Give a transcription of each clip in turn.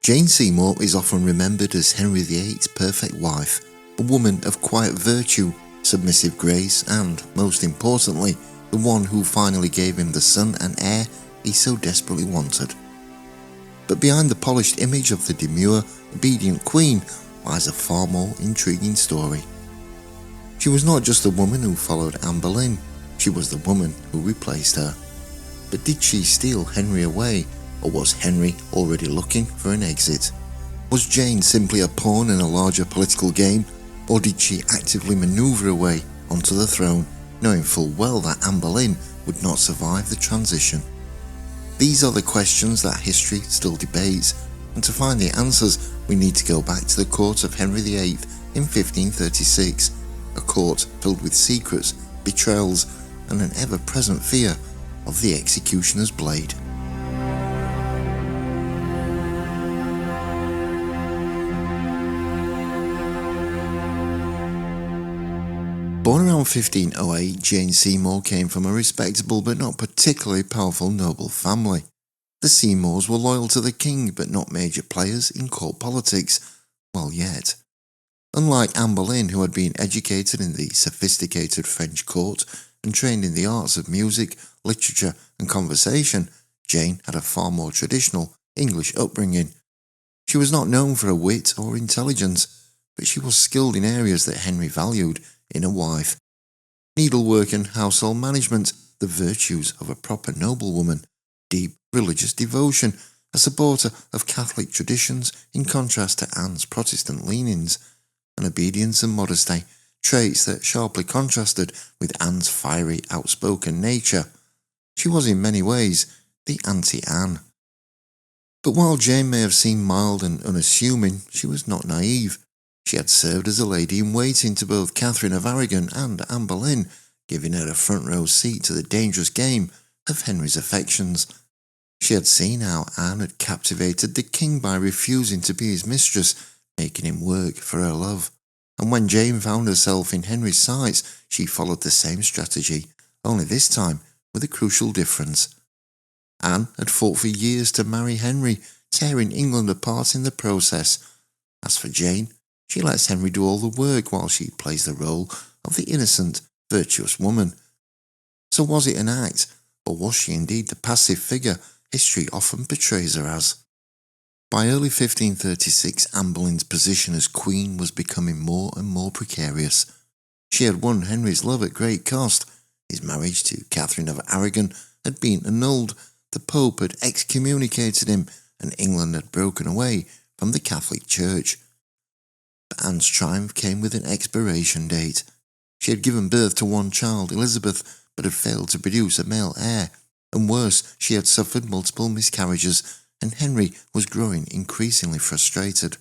Jane Seymour is often remembered as Henry VIII's perfect wife, a woman of quiet virtue, submissive grace and, most importantly, the one who finally gave him the son and heir he so desperately wanted. But behind the polished image of the demure, obedient queen lies a far more intriguing story. She was not just the woman who followed Anne Boleyn, she was the woman who replaced her. But did she steal Henry away, or was Henry already looking for an exit? Was Jane simply a pawn in a larger political game, or did she actively manoeuvre her way onto the throne, knowing full well that Anne Boleyn would not survive the transition? These are the questions that history still debates, and to find the answers we need to go back to the court of Henry VIII in 1536, a court filled with secrets, betrayals and an ever-present fear of the executioner's blade. Born around 1508, Jane Seymour came from a respectable but not particularly powerful noble family. The Seymours were loyal to the king but not major players in court politics, well yet. Unlike Anne Boleyn, who had been educated in the sophisticated French court and trained in the arts of music, literature and conversation, Jane had a far more traditional English upbringing. She was not known for her wit or intelligence, but she was skilled in areas that Henry valued in a wife: needlework and household management, the virtues of a proper noblewoman, deep religious devotion, a supporter of Catholic traditions in contrast to Anne's Protestant leanings, and obedience and modesty, traits that sharply contrasted with Anne's fiery, outspoken nature. She was in many ways the anti-Anne. But while Jane may have seemed mild and unassuming, she was not naive. She had served as a lady-in-waiting to both Catherine of Aragon and Anne Boleyn, giving her a front-row seat to the dangerous game of Henry's affections. She had seen how Anne had captivated the king by refusing to be his mistress, making him work for her love. And when Jane found herself in Henry's sights, she followed the same strategy, only this time with a crucial difference. Anne had fought for years to marry Henry, tearing England apart in the process. As for Jane, she lets Henry do all the work while she plays the role of the innocent, virtuous woman. So was it an act, or was she indeed the passive figure history often portrays her as? By early 1536, Anne Boleyn's position as queen was becoming more and more precarious. She had won Henry's love at great cost. His marriage to Catherine of Aragon had been annulled, the Pope had excommunicated him, and England had broken away from the Catholic Church. But Anne's triumph came with an expiration date. She had given birth to one child, Elizabeth, but had failed to produce a male heir, and worse, she had suffered multiple miscarriages, and Henry was growing increasingly frustrated.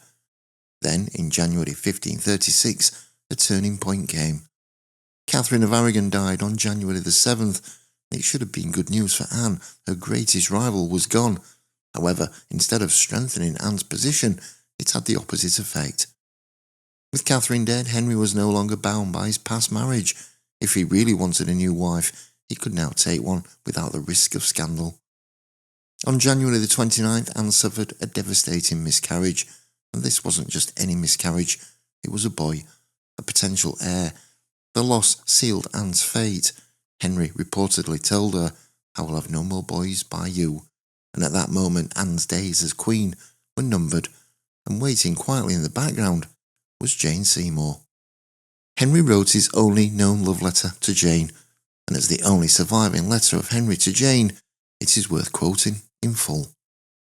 Then, in January 1536, a turning point came. Catherine of Aragon died on January the 7th. It should have been good news for Anne. Her greatest rival was gone. However, instead of strengthening Anne's position, it had the opposite effect. With Catherine dead, Henry was no longer bound by his past marriage. If he really wanted a new wife, he could now take one without the risk of scandal. On January the 29th, Anne suffered a devastating miscarriage, and this wasn't just any miscarriage, it was a boy, a potential heir. The loss sealed Anne's fate. Henry reportedly told her, "I will have no more boys by you," and at that moment Anne's days as queen were numbered, and waiting quietly in the background was Jane Seymour. Henry wrote his only known love letter to Jane, and as the only surviving letter of Henry to Jane, it is worth quoting in full.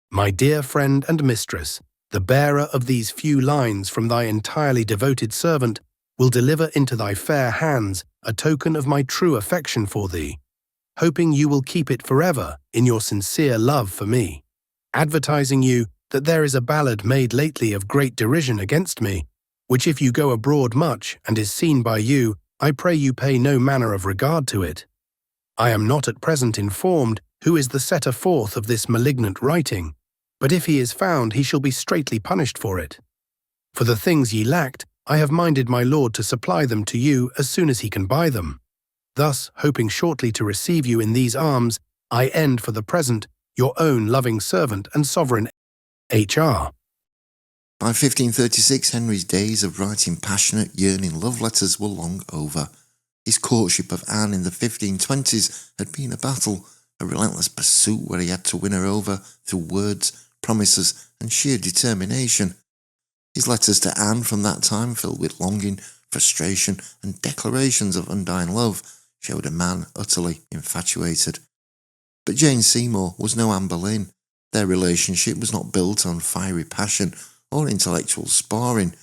My dear friend and mistress, the bearer of these few lines from thy entirely devoted servant will deliver into thy fair hands a token of my true affection for thee, hoping you will keep it forever in your sincere love for me, advertising you that there is a ballad made lately of great derision against me, which if you go abroad much and is seen by you, I pray you pay no manner of regard to it. I am not at present informed who is the setter forth of this malignant writing, but if he is found, he shall be straitly punished for it. For the things ye lacked, I have minded my lord to supply them to you as soon as he can buy them. Thus, hoping shortly to receive you in these arms, I end for the present your own loving servant and sovereign H.R. By 1536, Henry's days of writing passionate, yearning love letters were long over. His courtship of Anne in the 1520s had been a battle, a relentless pursuit where he had to win her over through words, promises, and sheer determination. His letters to Anne from that time, filled with longing, frustration, and declarations of undying love, showed a man utterly infatuated. But Jane Seymour was no Anne Boleyn. Their relationship was not built on fiery passion or intellectual sparring.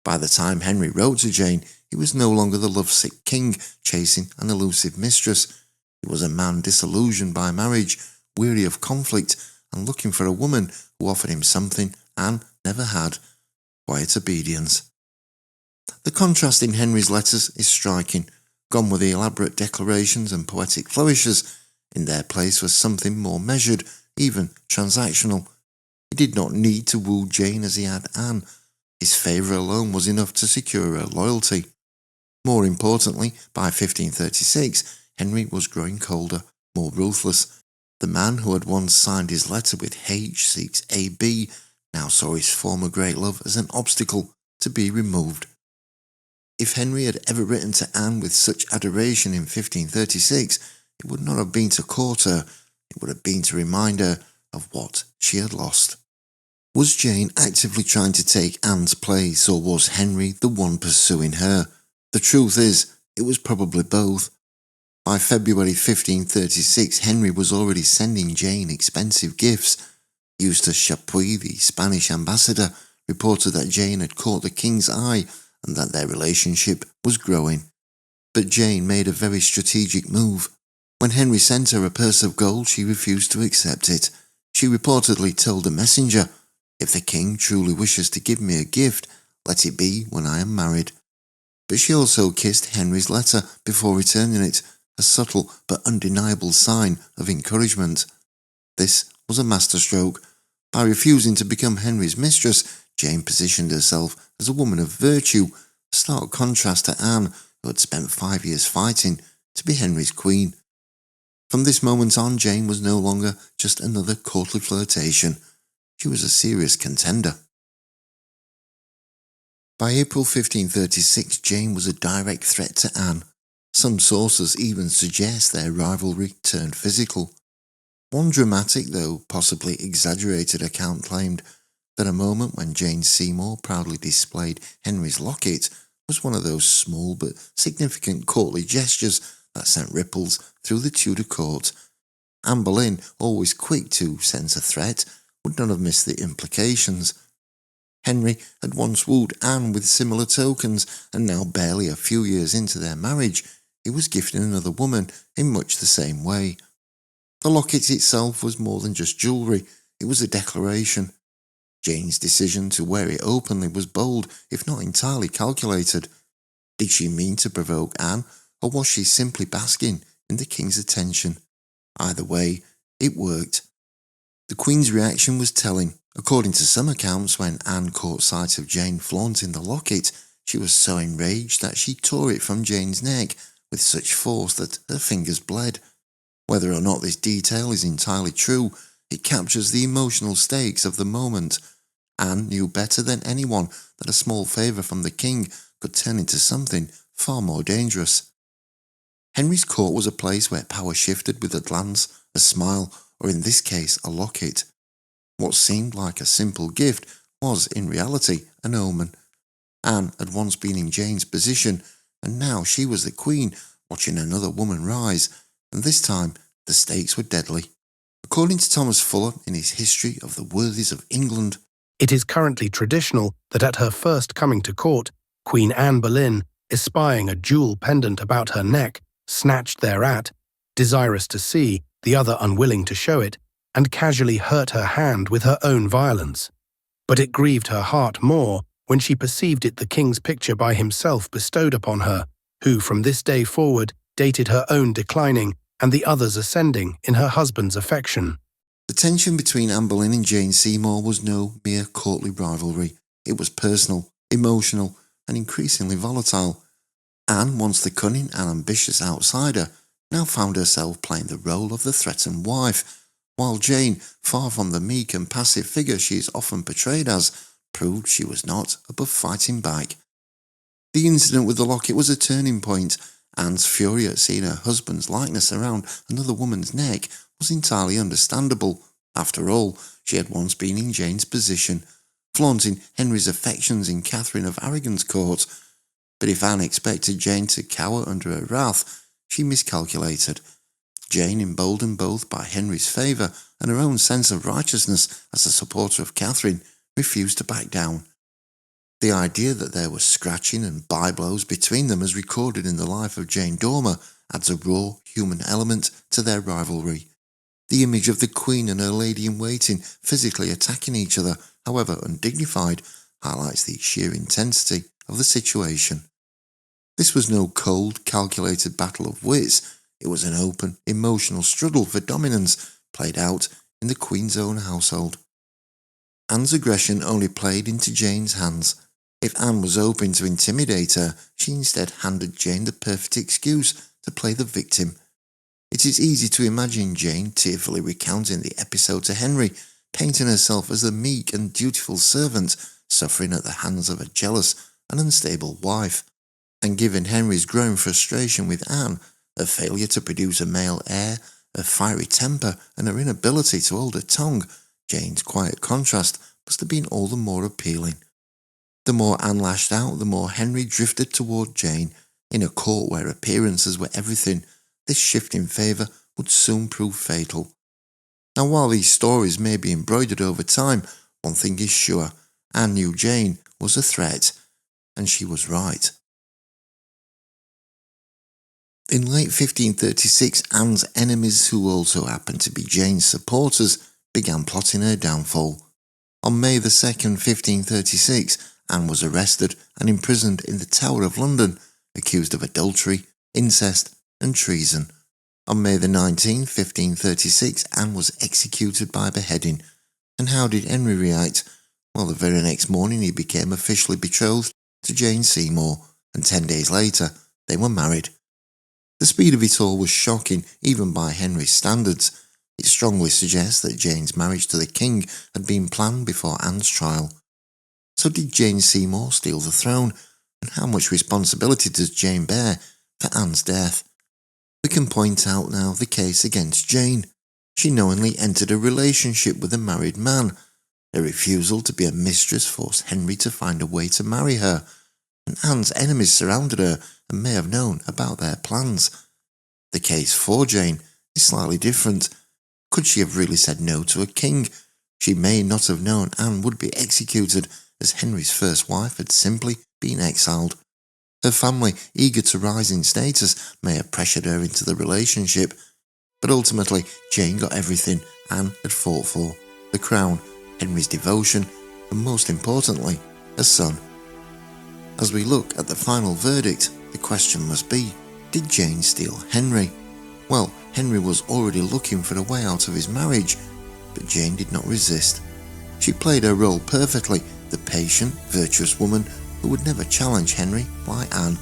By the time Henry wrote to Jane, he was no longer the lovesick king chasing an elusive mistress. He was a man disillusioned by marriage, weary of conflict, and looking for a woman who offered him something Anne never had: quiet obedience. The contrast in Henry's letters is striking. Gone were the elaborate declarations and poetic flourishes. In their place was something more measured, even transactional. He did not need to woo Jane as he had Anne. His favour alone was enough to secure her loyalty. More importantly, by 1536, Henry was growing colder, more ruthless. The man who had once signed his letter with H seeks AB now saw his former great love as an obstacle to be removed. If Henry had ever written to Anne with such adoration in 1536, it would not have been to court her, it would have been to remind her of what she had lost. Was Jane actively trying to take Anne's place, or was Henry the one pursuing her? The truth is, it was probably both. By February 1536, Henry was already sending Jane expensive gifts. Eustace Chapuis, the Spanish ambassador, reported that Jane had caught the king's eye and that their relationship was growing. But Jane made a very strategic move. When Henry sent her a purse of gold, she refused to accept it. She reportedly told the messenger, "If the king truly wishes to give me a gift, let it be when I am married." But she also kissed Henry's letter before returning it, a subtle but undeniable sign of encouragement. This was a masterstroke. By refusing to become Henry's mistress, Jane positioned herself as a woman of virtue, a stark contrast to Anne, who had spent 5 years fighting to be Henry's queen. From this moment on, Jane was no longer just another courtly flirtation. She was a serious contender. By April 1536, Jane was a direct threat to Anne. Some sources even suggest their rivalry turned physical. One dramatic, though possibly exaggerated account claimed that a moment when Jane Seymour proudly displayed Henry's locket was one of those small but significant courtly gestures that sent ripples through the Tudor court. Anne Boleyn, always quick to sense a threat, would not have missed the implications. Henry had once wooed Anne with similar tokens, and now barely a few years into their marriage, he was gifting another woman in much the same way. The locket itself was more than just jewellery, it was a declaration. Jane's decision to wear it openly was bold, if not entirely calculated. Did she mean to provoke Anne, or was she simply basking in the king's attention? Either way, it worked. The Queen's reaction was telling. According to some accounts, when Anne caught sight of Jane flaunting the locket, she was so enraged that she tore it from Jane's neck with such force that her fingers bled. Whether or not this detail is entirely true, it captures the emotional stakes of the moment. Anne knew better than anyone that a small favour from the king could turn into something far more dangerous. Henry's court was a place where power shifted with a glance, a smile, or in this case a locket. What seemed like a simple gift was in reality an omen. Anne had once been in Jane's position, and now she was the queen, watching another woman rise, and this time the stakes were deadly. According to Thomas Fuller in his History of the Worthies of England, it is currently traditional that at her first coming to court, Queen Anne Boleyn, espying a jewel pendant about her neck, snatched thereat, desirous to see, the other unwilling to show it, and casually hurt her hand with her own violence. But it grieved her heart more when she perceived it the king's picture by himself bestowed upon her, who from this day forward dated her own declining and the other's ascending in her husband's affection. the tension between Anne Boleyn and Jane Seymour was no mere courtly rivalry. It was personal, emotional, and increasingly volatile. Anne, once the cunning and ambitious outsider, now found herself playing the role of the threatened wife, while Jane, far from the meek and passive figure she is often portrayed as, proved she was not above fighting back. The incident with the locket was a turning point. Anne's fury at seeing her husband's likeness around another woman's neck was entirely understandable. After all, she had once been in Jane's position, flaunting Henry's affections in Catherine of Aragon's court. But if Anne expected Jane to cower under her wrath, she miscalculated. Jane, emboldened both by Henry's favour and her own sense of righteousness as a supporter of Catherine, refused to back down. The idea that there was scratching and byblows between them as recorded in the life of Jane Dormer adds a raw human element to their rivalry. The image of the Queen and her lady-in-waiting physically attacking each other, however undignified, highlights the sheer intensity of the situation. This was no cold, calculated battle of wits. It was an open, emotional struggle for dominance played out in the Queen's own household. Anne's aggression only played into Jane's hands. If Anne was hoping to intimidate her, she instead handed Jane the perfect excuse to play the victim. It is easy to imagine Jane tearfully recounting the episode to Henry, painting herself as a meek and dutiful servant suffering at the hands of a jealous and unstable wife. And given Henry's growing frustration with Anne, her failure to produce a male heir, her fiery temper and her inability to hold her tongue, Jane's quiet contrast must have been all the more appealing. The more Anne lashed out, the more Henry drifted toward Jane. In a court where appearances were everything, this shift in favour would soon prove fatal. Now, while these stories may be embroidered over time, one thing is sure: Anne knew Jane was a threat, and she was right. In late 1536, Anne's enemies, who also happened to be Jane's supporters, began plotting her downfall. On May 2nd, 1536, Anne was arrested and imprisoned in the Tower of London, accused of adultery, incest and treason. On May 19, 1536, Anne was executed by beheading. And how did Henry react? Well, the very next morning he became officially betrothed to Jane Seymour, and 10 days later they were married. The speed of it all was shocking, even by Henry's standards. It strongly suggests that Jane's marriage to the king had been planned before Anne's trial. So did Jane Seymour steal the throne, and how much responsibility does Jane bear for Anne's death? We can point out now the case against Jane. She knowingly entered a relationship with a married man. Her refusal to be a mistress forced Henry to find a way to marry her, and Anne's enemies surrounded her and may have known about their plans. The case for Jane is slightly different. Could she have really said no to a king? She may not have known Anne would be executed, as Henry's first wife had simply been exiled. Her family, eager to rise in status, may have pressured her into the relationship, but ultimately Jane got everything Anne had fought for: the crown, Henry's devotion, and most importantly, a son. As we look at the final verdict, the question must be, did Jane steal Henry? Well, Henry was already looking for a way out of his marriage, but Jane did not resist. She played her role perfectly, the patient, virtuous woman who would never challenge Henry like Anne,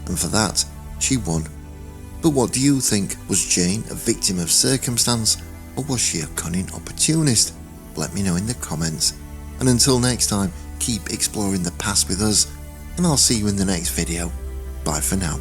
and for that, she won. But what do you think? Was Jane a victim of circumstance, or was she a cunning opportunist? Let me know in the comments. And until next time, keep exploring the past with us, and I'll see you in the next video. Bye for now.